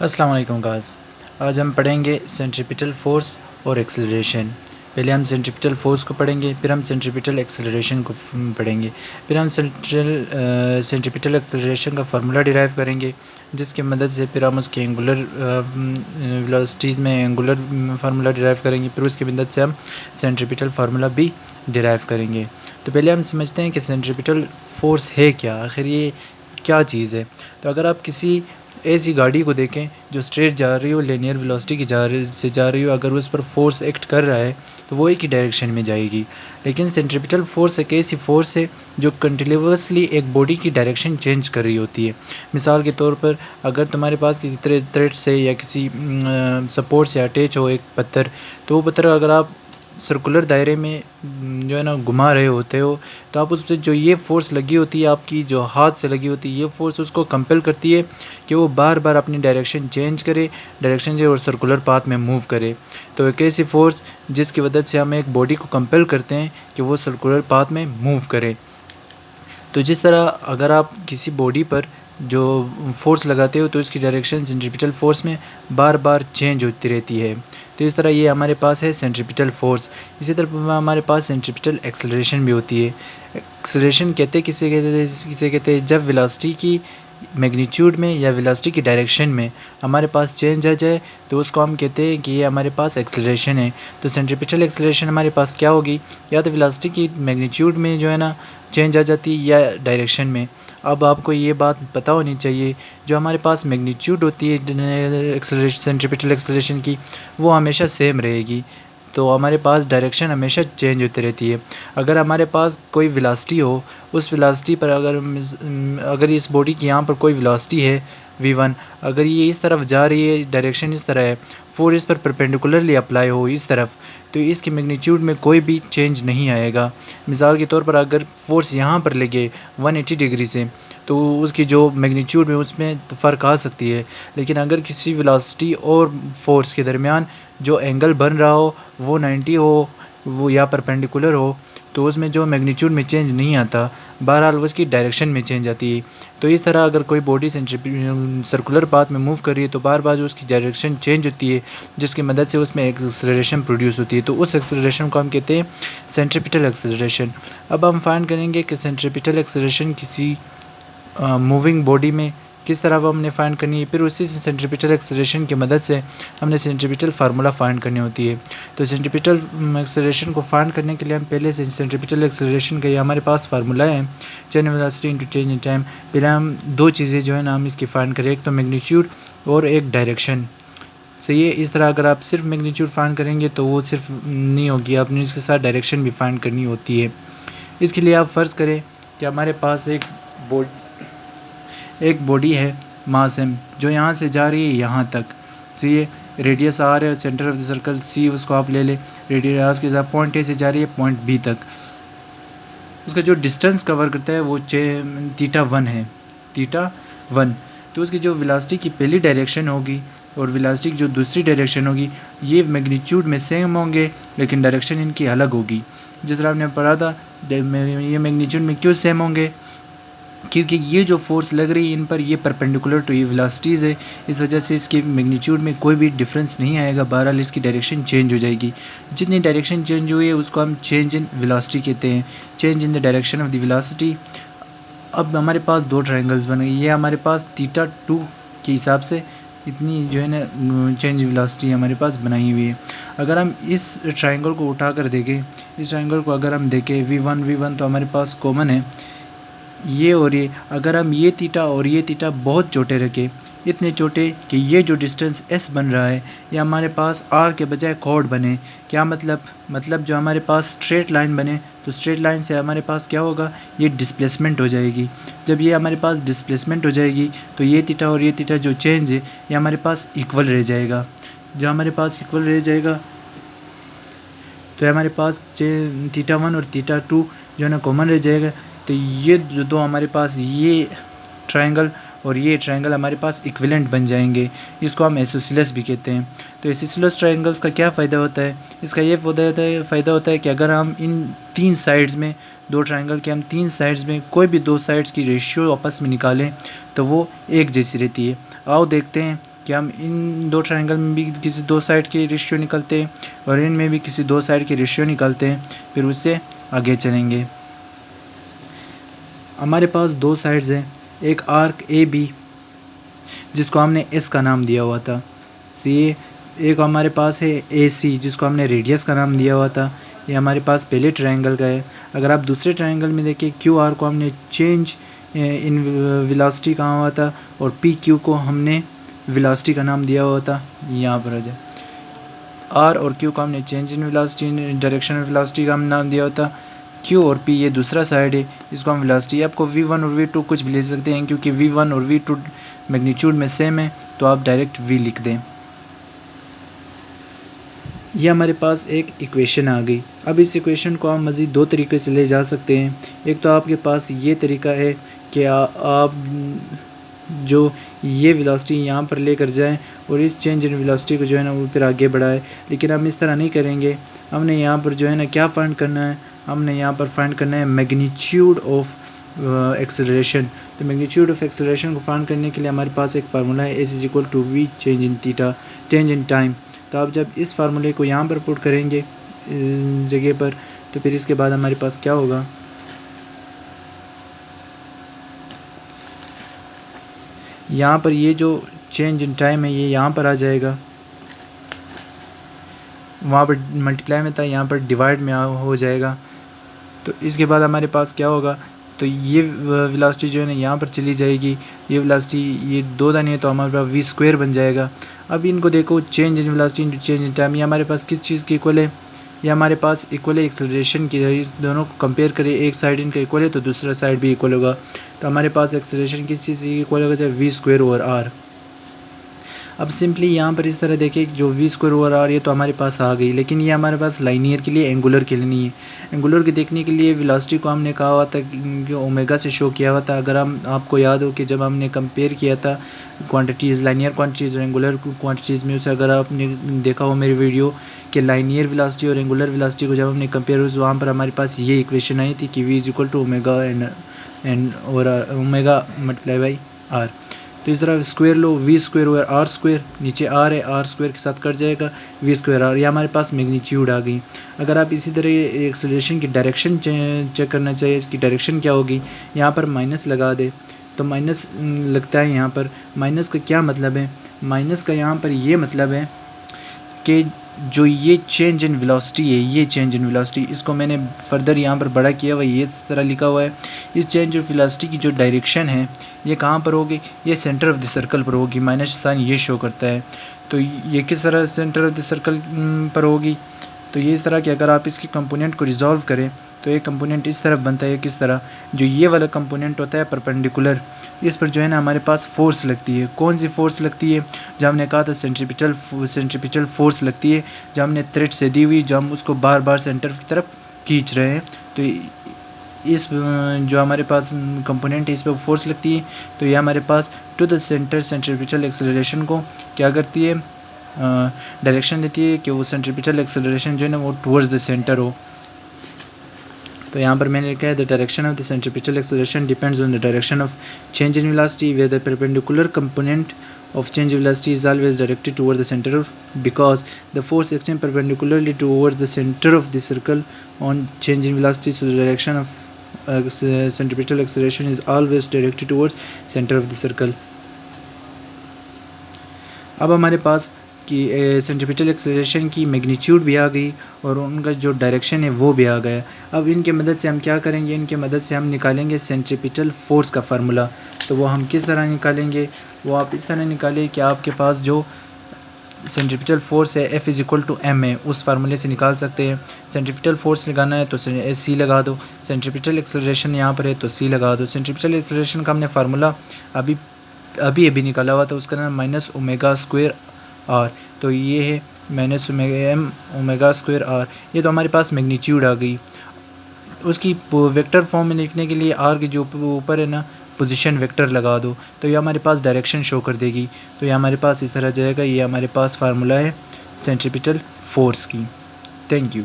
अस्सलाम वालेकुम गाइस। आज हम पढ़ेंगे सेंट्रीपिटल फ़ोर्स और एक्सेलरेशन। पहले हम सेंट्रीपिटल फ़ोर्स को पढ़ेंगे, फिर हम सेंट्रीपिटल एक्सेलरेशन को पढ़ेंगे, फिर हम सेंट्रीपिटल एक्सेलरेशन का फार्मूला डिराइव करेंगे, जिसकी मदद से फिर हम उसके एंगुलर वेलोसिटीज़ में एंगुलर फार्मूला डिराइव करेंगे, फिर उसकी मदद से हम सेंट्रीपिटल फार्मूला भी डिराइव करेंगे। तो पहले हम समझते हैं कि सेंट्रीपिटल फ़ोर्स है क्या, आखिर ये क्या चीज़ है। तो अगर आप किसी ऐसी गाड़ी को देखें जो स्ट्रेट जा रही हो, लीनियर वेलोसिटी की जा रही हो, अगर उस पर फोर्स एक्ट कर रहा है तो वो एक ही डायरेक्शन में जाएगी। लेकिन सेंट्रीपिटल फोर्स एक ऐसी फोर्स है जो कंटिन्यूसली एक बॉडी की डायरेक्शन चेंज कर रही होती है। मिसाल के तौर पर अगर तुम्हारे पास किसी थ्रेड से या किसी सपोर्ट से अटैच हो एक पत्थर, तो वो पत्थर अगर आप सर्कुलर दायरे में जो है ना घुमा रहे होते हो, तो आप उससे जो ये फ़ोर्स लगी होती है, आपकी जो हाथ से लगी होती है, ये फ़ोर्स उसको कंपेल करती है कि वो बार बार अपनी डायरेक्शन चेंज करे, डायरेक्शन जो और सर्कुलर पाथ में मूव करे। तो एक ऐसी फ़ोर्स जिसकी वजह से हम एक बॉडी को कंपेल करते हैं कि वो सर्कुलर पाथ में मूव करे। तो जिस तरह अगर आप किसी बॉडी पर जो फोर्स लगाते हो तो इसकी डायरेक्शन सेंट्रीपिटल फोर्स में बार बार चेंज होती रहती है। तो इस तरह ये हमारे पास है सेंट्रीपिटल फोर्स। इसी तरह हमारे पास सेंट्रीपिटल एक्सेलरेशन भी होती है। एक्सेलरेशन किसे कहते हैं जब वेलोसिटी की मैग्नीट्यूड में या वेलोसिटी की डायरेक्शन में हमारे पास चेंज आ जाए तो उसको हम कहते हैं कि ये हमारे पास एक्सेलरेशन है। तो सेंट्रीपिटल एक्सेलरेशन हमारे पास क्या होगी, या तो वेलोसिटी की मैग्नीट्यूड में जो है ना चेंज आ जाती है या डायरेक्शन में। अब आपको ये बात पता होनी चाहिए, जो हमारे पास मैग्नीट्यूड होती है एक्सेलरेशन सेंट्रीपिटल एक्सेलरेशन की, वो हमेशा सेम रहेगी। तो हमारे पास डायरेक्शन हमेशा चेंज होती रहती है। अगर हमारे पास कोई वेलोसिटी हो, उस वेलोसिटी पर अगर इस बॉडी की यहाँ पर कोई वेलोसिटी है v1, अगर ये इस तरफ जा रही है, डायरेक्शन इस तरह है, फोर्स इस पर परपेंडिकुलरली अप्लाई हो इस तरफ, तो इसकी मैग्नीट्यूड में कोई भी चेंज नहीं आएगा। मिसाल के तौर पर अगर फोर्स यहाँ पर लगे 180 डिग्री से, तो उसकी जो मैग्नीट्यूड में उसमें तो फ़र्क आ सकती है। लेकिन अगर किसी वेलोसिटी और फोर्स के दरमियान जो एंगल बन रहा हो वो 90 हो, वो या परपेंडिकुलर हो, तो उसमें जो मैग्नीट्यूड में चेंज नहीं आता, बहरहाल उसकी डायरेक्शन में चेंज आती है। तो इस तरह अगर कोई बॉडी सर्कुलर पाथ में मूव कर रही है तो बार बार जो उसकी डायरेक्शन चेंज होती है, जिसकी मदद से उसमें एक्सेलरेशन प्रोड्यूस होती है। तो उस एक्सेलरेशन को हम कहते हैं सेंट्रीपिटल एक्सेलरेशन। अब हम फाइंड करेंगे कि सेंट्रीपिटल एक्सेलरेशन किसी मूविंग बॉडी में किस तरह वो हमने फाइंड करनी है। फिर उसी से सेंट्रीपिटल एक्सेलरेशन की मदद से हमने सेंट्रीपिटल फार्मूला फाइंड करनी होती है। तो सेंट्रीपिटल एक्सेलरेशन को फाइंड करने के लिए हम पहले से सेंट्रीपिटल एक्सेलरेशन का ये हमारे पास फार्मूला है, change in velocity into change in time. पहले हम दो चीज़ें जो है ना हम इसकी फाइंड करें, एक तो मैग्नीट्यूड और एक डायरेक्शन। सही है। इस तरह अगर आप सिर्फ मैग्नीट्यूड फाइंड करेंगे तो वो सिर्फ नहीं होगी, आपने इसके साथ डायरेक्शन भी फाइंड करनी होती है। इसके लिए आप फ़र्ज़ करें कि हमारे पास एक बॉडी है मास m, जो यहाँ से जा रही है यहाँ तक। तो ये रेडियस r है, centre of the circle c उसको आप ले लें, रेडियस के साथ पॉइंट a से जा रही है पॉइंट b तक। उसका जो डिस्टेंस कवर करता है वो θ1 है, θ1। तो उसकी जो वेलोसिटी की पहली डायरेक्शन होगी और वेलोसिटी की जो दूसरी डायरेक्शन होगी, ये मैग्नीट्यूड में सेम होंगे लेकिन डायरेक्शन इनकी अलग होगी। जिस तरह हमने पढ़ा था, ये मैग्नीट्यूड में क्यों सेम होंगे, क्योंकि ये जो फोर्स लग रही है इन पर, ये परपेंडिकुलर टू ये वेलोसिटीज़ है, इस वजह से इसकी मैग्नीट्यूड में कोई भी डिफरेंस नहीं आएगा, बहरहाल इसकी डायरेक्शन चेंज हो जाएगी। जितनी डायरेक्शन चेंज हुई है उसको हम चेंज इन वेलोसिटी कहते हैं, change in the direction of the velocity. अब हमारे पास दो ट्रायंगल्स बन गए, ये हमारे पास θ2 के हिसाब से इतनी जो है ना चेंज वेलोसिटी हमारे पास बनाई हुई है। अगर हम इस ट्रायंगल को उठा कर देखें, इस ट्रायंगल को अगर हम देखें v1 तो हमारे पास कॉमन है ये और ये। अगर हम ये थीटा और ये थीटा बहुत छोटे रखें, इतने छोटे कि ये जो डिस्टेंस s बन रहा है ये हमारे पास r के बजाय कॉर्ड बने। क्या मतलब जो हमारे पास स्ट्रेट लाइन बने, तो स्ट्रेट लाइन से हमारे पास क्या होगा, ये डिस्प्लेसमेंट हो जाएगी। जब ये हमारे पास डिस्प्लेसमेंट हो जाएगी तो ये थीटा और ये थीटा जो चेंज है ये हमारे पास इक्वल रह जाएगा। जो हमारे पास इक्वल रह जाएगा तो हमारे पास θ1 और θ2 जो है ना कॉमन रह जाएगा। तो ये जो दो हमारे पास ये ट्रायंगल और ये ट्रायंगल हमारे पास इक्विवेलेंट बन जाएंगे, इसको हम आइसोसेलेस भी कहते हैं। तो आइसोसेलेस ट्रायंगल्स का क्या फ़ायदा होता है, इसका ये फ़ायदा होता है कि अगर हम इन तीन साइड्स में, दो ट्रायंगल के हम तीन साइड्स में कोई भी दो साइड्स की रेशियो आपस में निकालें तो वो एक जैसी रहती है। आओ देखते हैं कि हम इन दो ट्रायंगल में भी किसी दो साइड के रेशियो निकलते हैं और इनमें भी किसी दो साइड के रेशियो निकलते हैं, फिर उससे आगे चलेंगे। हमारे पास दो साइड्स हैं, एक आर्क ए बी जिसको हमने एस का नाम दिया हुआ था, सी, एक हमारे पास है ए सी जिसको हमने रेडियस का नाम दिया हुआ था। ये हमारे पास पहले ट्रायंगल का है। अगर आप दूसरे ट्रायंगल में देखें, क्यू आर को हमने चेंज इन वेलोसिटी कहा हुआ था और पी क्यू को हमने वेलोसिटी का नाम दिया हुआ था। यहाँ पर आ जाए, आर और क्यू को हमने change in velocity direction of velocity का हम नाम दिया होता। क्यू और पी ये दूसरा साइड है, इसको हम वेलोसिटी, आपको v1 और v2 कुछ भी ले सकते हैं, क्योंकि v1 और v2 मैग्नीट्यूड में सेम है तो आप डायरेक्ट v लिख दें। ये हमारे पास एक इक्वेशन आ गई। अब इस इक्वेशन को आप मज़ीद दो तरीके से ले जा सकते हैं। एक तो आपके पास ये तरीका है कि आप जो ये वेलोसिटी यहाँ पर लेकर जाएं और इस चेंज इन वेलोसिटी को जो है ना वो फिर आगे बढ़ाएं, लेकिन हम इस तरह नहीं करेंगे। हमने यहाँ पर जो है ना क्या फाइंड करना है, हमने यहाँ पर फाइंड करना है मैग्नीट्यूड ऑफ एक्सेलरेशन। तो मैग्नीट्यूड ऑफ एक्सेलरेशन को फाइंड करने के लिए हमारे पास एक फार्मूला है, S is equal to V change in theta change in time. तो आप जब इस फार्मूले को यहाँ पर पुट करेंगे इस जगह पर, तो फिर इसके बाद हमारे पास क्या होगा, यहाँ पर ये जो चेंज इन टाइम है ये यहाँ पर आ जाएगा, वहाँ पर मल्टीप्लाई में था, यहाँ पर डिवाइड में हो जाएगा। तो इसके बाद हमारे पास क्या होगा, तो ये वेलोसिटी जो है ना यहाँ पर चली जाएगी, ये वेलोसिटी ये दो दाने है तो हमारे पास वी स्क्वायर बन जाएगा। अब इनको देखो, change in velocity into change in time, ये हमारे पास किस चीज़ की इक्वल है, ये हमारे पास इक्वल है एक्सेलरेशन की। इस दोनों को कंपेयर करिए, एक साइड इनका इक्वल है तो दूसरा साइड भी इक्वल होगा। तो हमारे पास एक्सेलरेशन किस चीज़ की इक्वल होगा, चाहे वी स्क्वायर ओवर आर। अब सिंपली यहाँ पर इस तरह देखें, जो वी स्क्वायर ओवर आर ये तो हमारे पास आ गई, लेकिन ये हमारे पास लाइनियर के लिए, एंगुलर के लिए नहीं है। एंगुलर के देखने के लिए वेलोसिटी को हमने कहा हुआ था कि ओमेगा से शो किया हुआ था। अगर हम आपको याद हो कि जब हमने कंपेयर किया था क्वांटिटीज़, लाइनियर क्वांटिटीज़ और एंगुलर क्वांटिटीज़ में, उसे अगर आपने देखा हो मेरी वीडियो कि लाइनियर वेलोसिटी और एंगुलर वेलोसिटी को जब हमने कंपेयर हुआ, वहाँ पर हमारे पास ये इक्वेशन आई थी कि V is equal to omega and और ओमेगा मल्टीप्लाई बाई आर। तो इस तरह स्क्वायर लो, V square over R square, नीचे आर है, आर स्क्वायर के साथ कट जाएगा, वी स्क्वायर आर। ये हमारे पास मैग्नीट्यूड आ गई। अगर आप इसी तरह एक्सेलरेशन की डायरेक्शन चेक करना चाहिए कि डायरेक्शन क्या होगी, यहाँ पर माइनस लगा दे तो माइनस लगता है। यहाँ पर माइनस का क्या मतलब है, माइनस का यहाँ पर ये मतलब है कि जो ये चेंज इन वेलोसिटी है, ये चेंज इन वेलोसिटी, इसको मैंने फर्दर यहाँ पर बड़ा किया हुआ, ये इस तरह लिखा हुआ है। इस चेंज ऑफ वेलोसिटी की जो डायरेक्शन है ये कहाँ पर होगी, ये सेंटर ऑफ द सर्कल पर होगी। माइनस साइन ये शो करता है। तो ये किस तरह सेंटर ऑफ द सर्कल पर होगी, तो ये इस तरह कि अगर आप इसके कंपोनेंट को रिजॉल्व करें तो ये कंपोनेंट इस तरफ बनता है। किस तरह, जो ये वाला कंपोनेंट होता है परपेंडिकुलर, इस पर जो है ना हमारे पास फोर्स लगती है। कौन सी फोर्स लगती है, जो हमने कहा था सेंट्रीपिटल फोर्स लगती है, जो हमने थ्रेड से दी हुई, जो हम उसको बार बार सेंटर की तरफ खींच रहे हैं। तो इस जो हमारे पास कंपोनेंट है इस पर फोर्स लगती है। तो ये हमारे पास to the centre centripetal acceleration को क्या करती है, डायरेक्शन देती है कि वो सेंट्रीपिटल एक्सेलरेशन जो है ना वो टुवर्ड्स द सेंटर हो। तो यहाँ पर मैंने लिखा है the direction of the centripetal acceleration depends on the direction of change in velocity where the perpendicular component of change in velocity is always directed toward the center of, because the force extends perpendicularly towards the center of the circle on change in velocity, so the direction of centripetal acceleration is always directed towards center of the circle. अब हमारे पास कि centripetal acceleration की magnitude भी आ गई और उनका जो direction है वो भी आ गया। अब इनके मदद से हम क्या करेंगे, इनके मदद से हम निकालेंगे सेंट्रीपिटल फोर्स का फार्मूला। तो वो हम किस तरह निकालेंगे, वो आप इस तरह निकालें कि आपके पास जो सेंट्रीपिटल फोर्स है F is equal to M है, उस फार्मूले से निकाल सकते हैं। सेंट्रीपिटल फोर्स लगाना है तो C लगा दो, सेंट्रीपिटल एक्सेलरेशन यहाँ पर है तो C लगा दो। सेंट्रीपिटल एक्सेलरेशन का हमने फार्मूला अभी निकाला हुआ था, उसका नाम माइनस ओमेगा स्क्वायर आर। तो ये है माइनस ओमेगा स्क्वायर आर। ये तो हमारे पास मैग्नीट्यूड आ गई। उसकी वेक्टर फॉर्म में लिखने के लिए आर के जो ऊपर है ना पोजीशन वेक्टर लगा दो, तो ये हमारे पास डायरेक्शन शो कर देगी। तो ये हमारे पास इस तरह जाएगा। ये हमारे पास फार्मूला है सेंट्रीपिटल फोर्स की। Thank you.